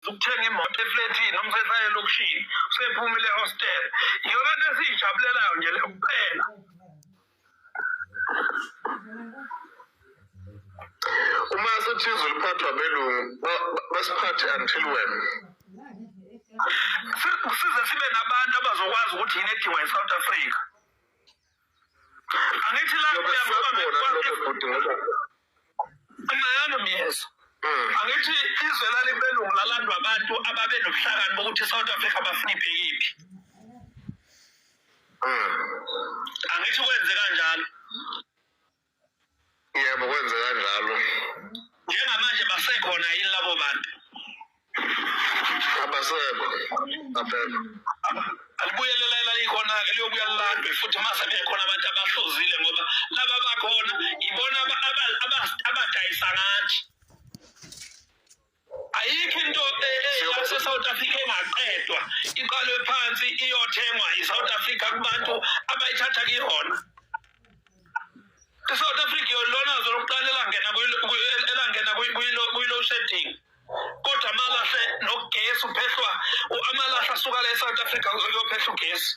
ukuthenga imoto efletini noma sesaye lokushini sephumile hostel iyona nto esiyijabulelayo nje leyo kuphela. Uma sithize uliphathwa belungu basiphathe until when? Size sibe nabantu abazokwazi ukuthi yini edingwa eSouth Africa. Angithi la kuya ngoba yes. Angithi izwe lalibelungu lalandwa abantu ababe nobuhlakani bokuthi eSouth Africa bafuna ibhekiphi. Angithi kwenze kanjalo. Yebo kwenze kanjalo. Njengamanje basekhona yini labo bantu? Abasekho. Alibuyelela ikhona-ke liyobuya lilandwe futhi mase bekhona abantu abahlozile ngoba laba bakhona ibona abadayisa ngathi. Ayikho into yase-South Africa engaqedwa iqalwe phansi iyothengwa i-South Africa kubantu abayithatha kuyona. I-South Africa yolona lokuqala elangena kwi-load shedding. Kodwa amalahle nogesi uphehlwa amalahle asuka la e-South Africa kuzophehla ugesi.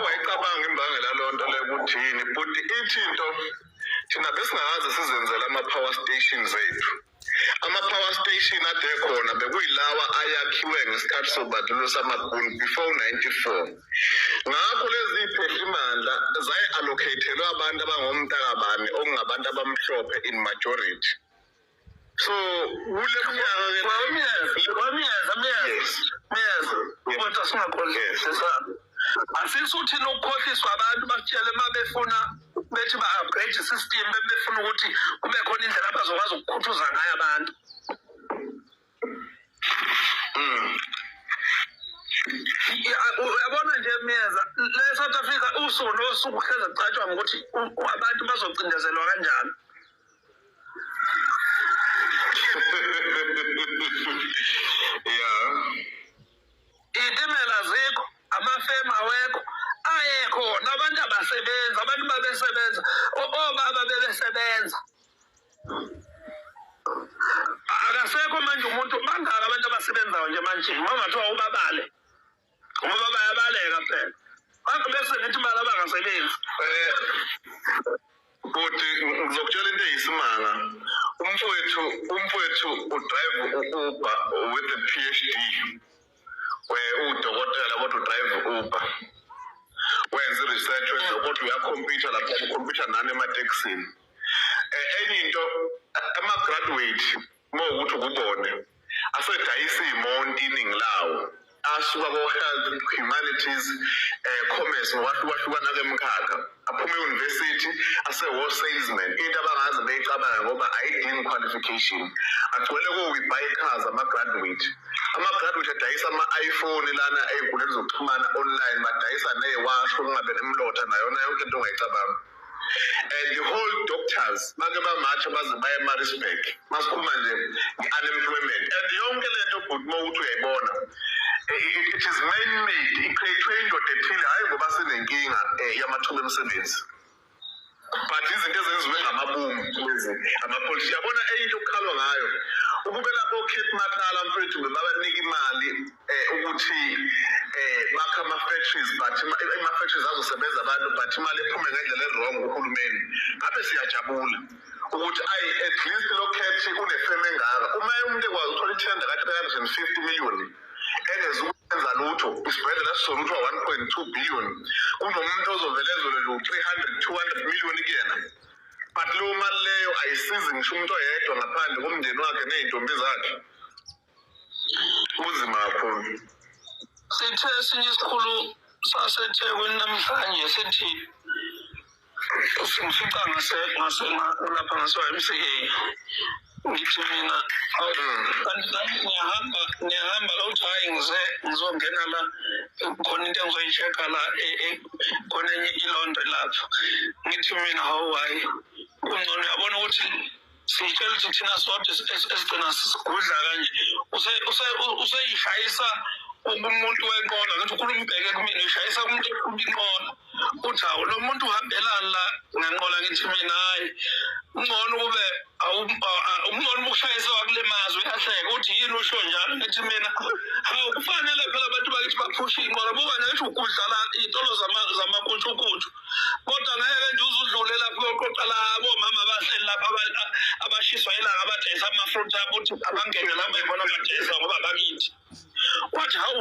Wayicabanga imbangela lonto le ukuthi yini futhi ithi into thina besingaze sizenzela ama-power stations ethu. Ama-power station ade khona bekuyilawa ayakhiwe ngesikhathi sobandlululo samabhunu before 94. Ngakho lezi phehlimandla zayi-allocatelwa abantu abangomntakabani okungabantu abamhlophe in majority. So kule Kodwa singakhohlisa. Asisuthi nokukhohliswa abantu bakutshele uma befuna bethi ba-upgrade system befuna ukuthi kube khona indlela abazokwazi ukukhuthuza ngayo abantu. Uyabona nje Miyeza le South Africa usuku nosuku hleze kucatshwa ngokuthi abantu bazocindezelwa kanjani. Yeah. Itimela zikho amafema awekho ayekho nabantu abasebenza abantu babesebenza obaba bebesebenza. Akasekho manje umuntu bangaka abantu abasebenzayo nje manje uma ngathiwa ubabale ngoba bayabaleka phela bantu bese ngithi imali abangasebenzi. Futhi ngizokutshela into eyisimanga umfowethu udrive u-Uber with a PhD udokotela kodwa udrive Uber wenza research kodwa uyakhompyutha lapha ukhompyutha nani ematekisini. Enye into ama-graduate mawukuthi ukubone asedayisa iy'monto iningi lawo asuka ko-health, humanities, commerce ngokwahlukahlukana kwemikhakha aphume e-university ase-war salesman into abangaze beyicabanga ngoba ayidingi qualification agcwele ko-we-buy cars ama-graduate adayisa ama-iPhone lana ey'nkundleni zokuxhumana online badayisa ney'washo kungabe nemlotha nayona yonke into ongayicabanga. The whole doctors bake bamatsha baze baye ema-Rensburg masikhuluma nje nge-unemployment and yonke lento but mawukuthi uyayibona it is man-made i-create-we indoda ethile hhayi ngoba sinenkinga yamathuba emsebenzi but izinto ezenziwe ngamabomu lezi amapolishi. Yabona enye into okukhalwa ngayo ukube lapho Cape Natal mfethu bebabanika imali ukuthi bakha ama-factories but ama-factories azosebenza abantu but imali ephume ngendlela e-wrong kuhulumeni ngabe siyajabula ukuthi at least lokhethi unefeme engaka uma umuntu ekwazi ukuthola ithenda ka-350 million engezukwenza lutho isibhedlela sizoluthiwa 1.2 billion kunomuntu ozovelezole lo 200 million kuyena but leyo mali leyo ayisizi ngisho umuntu oyedwa ngaphandle komndeni wakhe ney'ntombi zakhe. Kunzima kakhulu. Sithe esinye isikhulu saseThekwini namhlanje sithi usifica lapha ngase-YMCA ngithi mina ngiyahamba la uthi hhayi ngizongena la khona into engizoyi-check-a la khona enye ilondre lapha ngithi mina hawu hhayi kungcono uyabona ukuthi siyitshela ukuthi thina sodwa esigcina sisigudla kanje useyishayisa umuntu wenqola ngathi ukhuluma ubheke kumina ushayisa umuntu inqola uthi hawu lo muntu uhambelani la ngenqola ngithi mina hhayi ungcono kube udlala iy'tolo zamakutshukutshu kodwa ngeke nje uzudlule lapho uyoqoqa labo mama abahleli lapha abashiswa ilanga abadayisa amafruthi abo ukuthi abangene la bayibona badayisa ngoba bakithi wathi hawu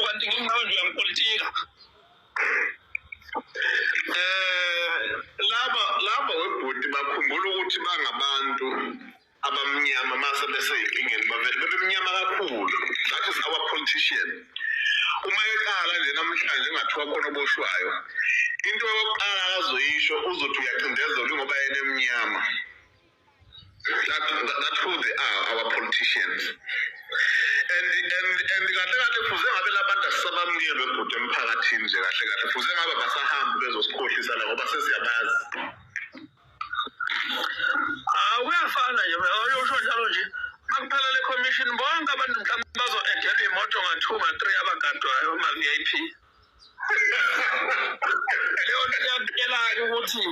kanti ngingawe nje uyangipolitika laba webhodi bakhumbula ukuthi bangabantu abamnyama mase besey'nkingeni bavele bebemnyama kakhulu. That is our politician. Uma eqala nje namhlanje engathiwa khona oboshwayo, into yokuqala azoyisho uzothi uyacindezela ngoba yena emnyama. That's who they are, our politicians. And kahle fuze ngabe labantu asisabamnike bebhodi emphakathini nje kahle fuze ngabe basahambi bezosikhohlisa la ngoba sesiyabazi. Uyafana nje uyosho njalo nje makuphela le commission bonke abantu mhlawumbe bazo-edela iy'moto nga-2 nga-3 abagadwayo ama-VIP. Leyo nto iyakutshela-ke ukuthi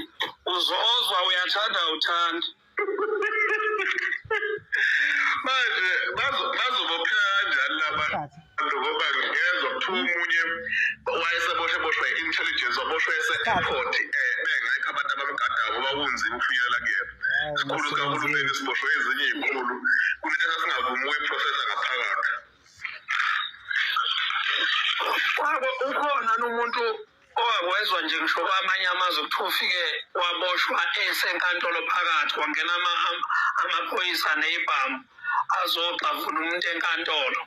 uzozwa uyathanda awuthandi. Manje bazobophela kanjani labantu ngoba ngezwa kuthiwa omunye wayeseboshwe i-intelligence waboshwe ese-airport bengekho abantu abamgadayo ngoba kunzima ukufinyelela kuyena. Sikhulu sikahulumeni siboshwe ezinye iy'khulu kunento esasingavumi ukuyiprocessa ngaphakathi. Ukhona n'umuntu owawezwa nje ngisho kwamanye amazwe kuthiwa ufike waboshwa esenkantolo phakathi wangena amaphoyisa ney'bhamu azoxavuna umuntu enkantolo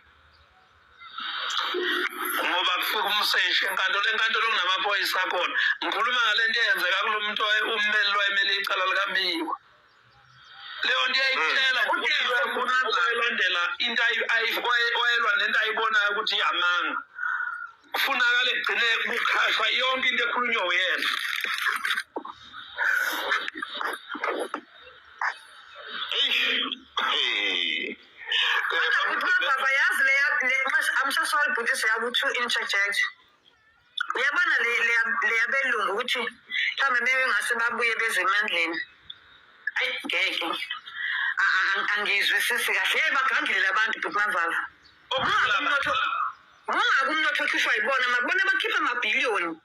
ngoba kufika umseshi enkantolo kunamaphoyisa akhona. Ngikhuluma ngale nto eyenzeka kulo muntu ummeli wayemele icala likaMiwa. Leyo nto iyayitshela ukulandela into wayelwa nento ayibonayo ukuthi iyamanga. Kufunakala egcine kukhashwa yonke into ekhulunywa uyena. I'm so sorry, but this is to interject. Uyabona le yabelungu ukuthi mhlawumbe mebe ngase babuye bezemandleni. Ayi ngeke. Angizwisisi kahle bagangile abantu but mavava. Umnotho okhishwa yibona mabona bakhipha amabhiliyoni.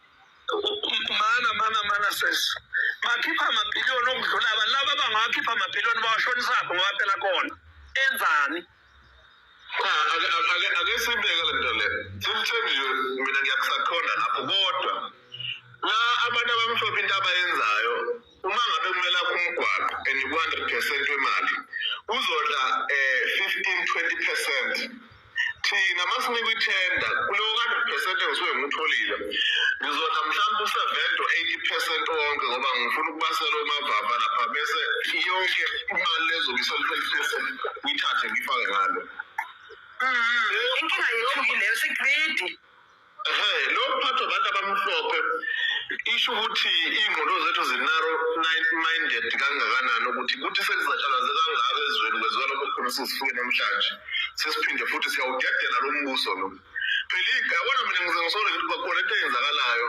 Mana sis. Bakhipha amabhiliyoni okudlula abantu laba abangakhipha amabhiliyoni bawashonisapho ngoba phela khona. Enzani? Ake sibeke le nto le. Simthembi mina ngiyakusaqonda lapho kodwa la abantu abamhlophe into abayenzayo uma ngabe kumele kumgwaqo and ku-100% wemali uzodla 15-20%. Thina masinikwa ithenda kulowo 100% engisuke ngutholile ngizodla mhlawumbe u-70-80% wonke ngoba ngifuna ukubasela omavava lapha bese yonke imali lezobisela 20% ngiyithathe ngifake ngalo. Inkinga yethu leyo segredi. Lo phatho abantu abamhlophe isho ukuthi iy'ngqondo zethu zinarrow-minded kangakanani ukuthi sekuzatshalwa zekangaka ezweni kweziwa lokho khona sesifike namhlanje sesiphinde futhi siyawudedela lo mbuso lo. Phela yabona mina ngizengisole ukuthi kwakhona into eyenzakalayo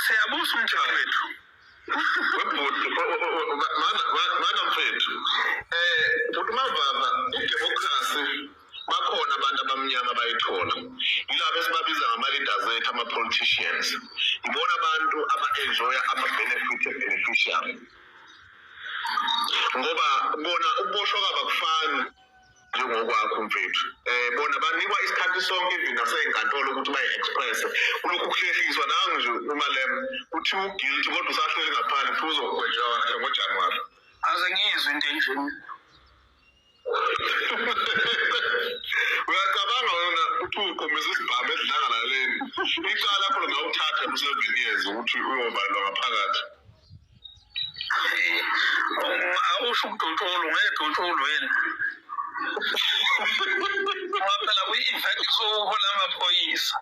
siyabusa umthetho wethu. Mana mfethu futhi mavava idemokhrasi bakhona abantu abamnyama bayithola yilabo esibabiza ngama-leaders ethu ama-politicians ibona abantu aba-enjoya ama-benefit beneficiary ngoba bona ukuboshwa kabakufani njengokwakho mfethu bona banikwa isikhathi sonke even nasey'nkantolo ukuthi bayi-expresse kulokhu kuhlehliswa nangu nje umalem kuthiwa ugilty kodwa usahleli ngaphandle kuthiwa uzogwetshwa kahle ngoJanuwari. Aze ngizwe into enjeni. Uyacabanga wena ukuthi uqomisa isibhamu esidlangalaleni icala lapho ngawuthatha ku-7 years ukuthi uyovalwa ngaphakathi. Awusho ukudotsholo ngedotsholo yena. Phela kwi-event sokuhola amaphoyisa.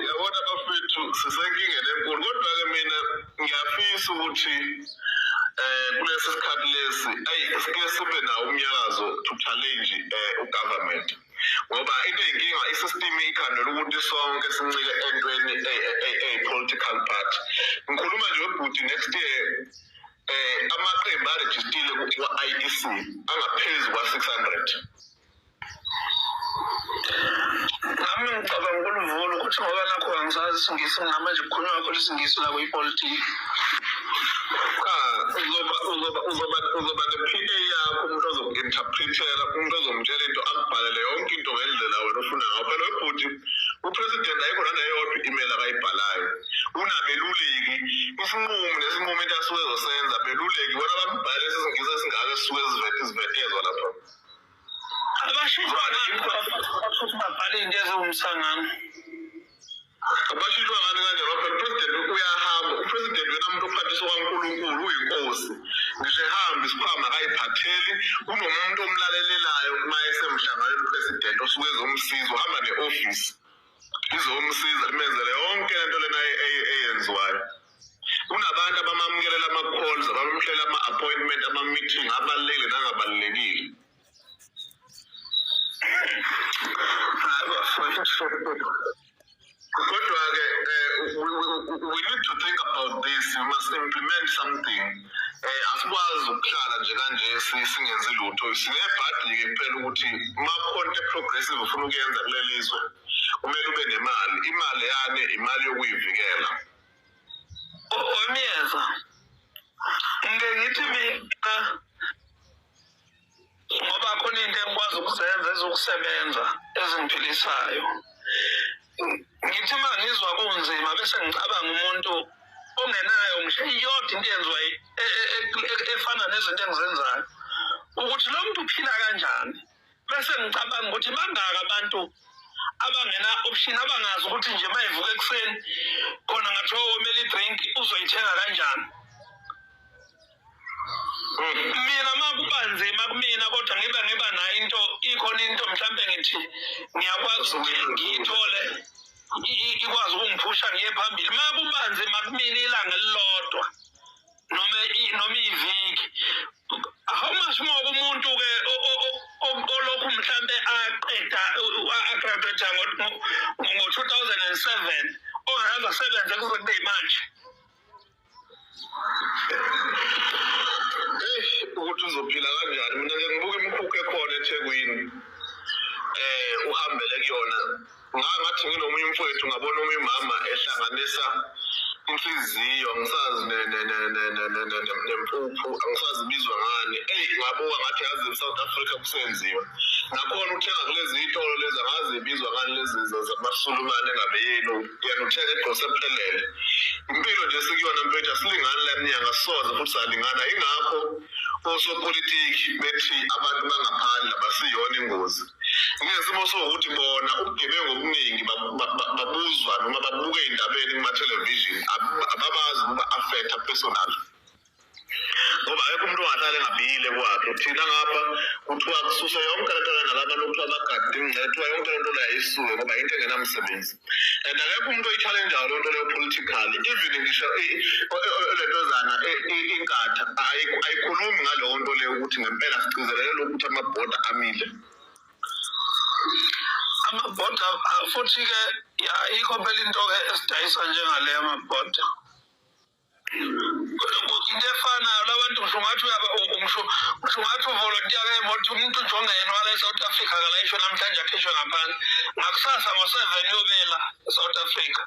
Yabona bafethu sisenkingeni enkulu kodwa-ke mina ngiyafisa ukuthi kulesi sikhathi lesi sike sibe nawo umnyakazo to challenge ugovernment ngoba into eyinkinga isystem ikhandela ukuthi sonke sincike entweni political party. Ngikhuluma nje webhuti next year amaqembu arejistile ku-IEC angaphezu kwa-600. Nami ngicabanga uluvulo ukuthi ngoba nakho angisazi isingisi ngamanje kukhulunywa kakhulu isingisi la kwipolitiki. Uzoba ne-PA yakho, umuntu ozoku-interpretela, umuntu ozomtshela into akubhalele yonke into ngendlela wena ofuna ngayo. Phela webhuti upresident ayikho naneyodwa i-email akayibhalayo. Unabeluleki isinqumo nesinqumo into asuke ezosenza beluleki bona bambhale isingisi esingaka esisuke isivetezwa lapha. Abashintshwa futhi babhale into eziwumsangano. Abashintshwa ngani kanjalo phela upresident uyahamba. Upresident wena umuntu ophathiswa kwaNkulunkulu uyinkosi. Ngisho ehamba isikhwama akayiphatheli. Unomuntu omlalelelayo uma esemhlanganweni upresident osuke ezomsiza uhamba ne-office. Izomsiza imenzele yonke lento lena eyenziwayo. Unabantu abamukelela ama-calls, abamhlela ama-appointment, ama-meeting abalulekile nangabalulekile. Kodwa-ke we need to think about this. We must implement something. Asikwazi ukuhlala nje kanje singenzi lutho. Sinebhadi-ke phela ukuthi uma into progressive ufuna ukuyenza kuleli lizwe kumele ube nemali. Imali yane imali yokuyivikela. Omyeza ngithi mina ngoba khona into engikwazi ukuzenza ezokusebenza ezingiphilisayo. Ngithi uma ngizwa kunzima bese ngicabanga umuntu ongenayo ngisho iyodwa into yenziwa efana nezinto engizenzayo ukuthi lo muntu uphila kanjani. Bese ngicabanga ukuthi bangaka abantu abangena option abangazi ukuthi nje mayivuka ekseni khona ngathiwa omele i-drink uzoyithenga kanjani. Mina makuba nzima kumina kodwa ngiba nayo into ikhona into mhlambe ngithi ngiyakwazi ukuthi ngiyithole ikwazi ukungiphusha ngiye phambili. Makuba nzima kumina ilanga elilodwa noma iviki. How much more umuntu ke olokhu mhlambe aqeda agraduate ngo-2007 ongaze asebenze kuze kube manje. Ukuthi uzophila kanjani mina ke ngibuka imikhukhu ekhona eThekwini uhambele kuyona ngathi nginomunye umfowethu ngabona omunye umama ehlanganisa inhliziyo angisazi nempuphu angisazi bizwa ngani ngabuka ngathi yazi eSouth Africa kusenziwa nakhona uthenga kulezi izitolo lezi angazi bizwa ngani lezi zamasulumane engabe yini yena uthenga egqose ephelele impilo nje sikuyona mfethu asilingani la minyaka sisoze futhi salingana ingakho osopolitiki bethi abantu bangaphandle basiyona ingozi ngesimo sokuthi bona ubugebengu obuningi babuzwa noma babuke indabeni kuma-television ababazi ukuba affecta personal ngoba ayekho umuntu ongahlale ngabile kwakhe thina ngapha kuthiwa kususwe yonke lento lena laba lokuthiwa bagadi ingcethiwa yonke lento leyo ayisuke ngoba into engenamsebenzi and akekho umuntu oyichallenjayo lento leyo politically even ngisho lentozana inkatha ayikhulumi ngaleyo nto leyo ukuthi ngempela sigcizelele lokuthi amabhoda amile. Amabhoda futhi-ke ayikho phela into-ke esidayisa njengaleyo amabhoda. Into efanayo labantu ngisho ngathi uvolontiya ngemoto umuntu njengo yena wala eSouth Africa kalayisho namhlanje akhishwe ngaphandle ngakusasa ngo-7 yobela eSouth Africa.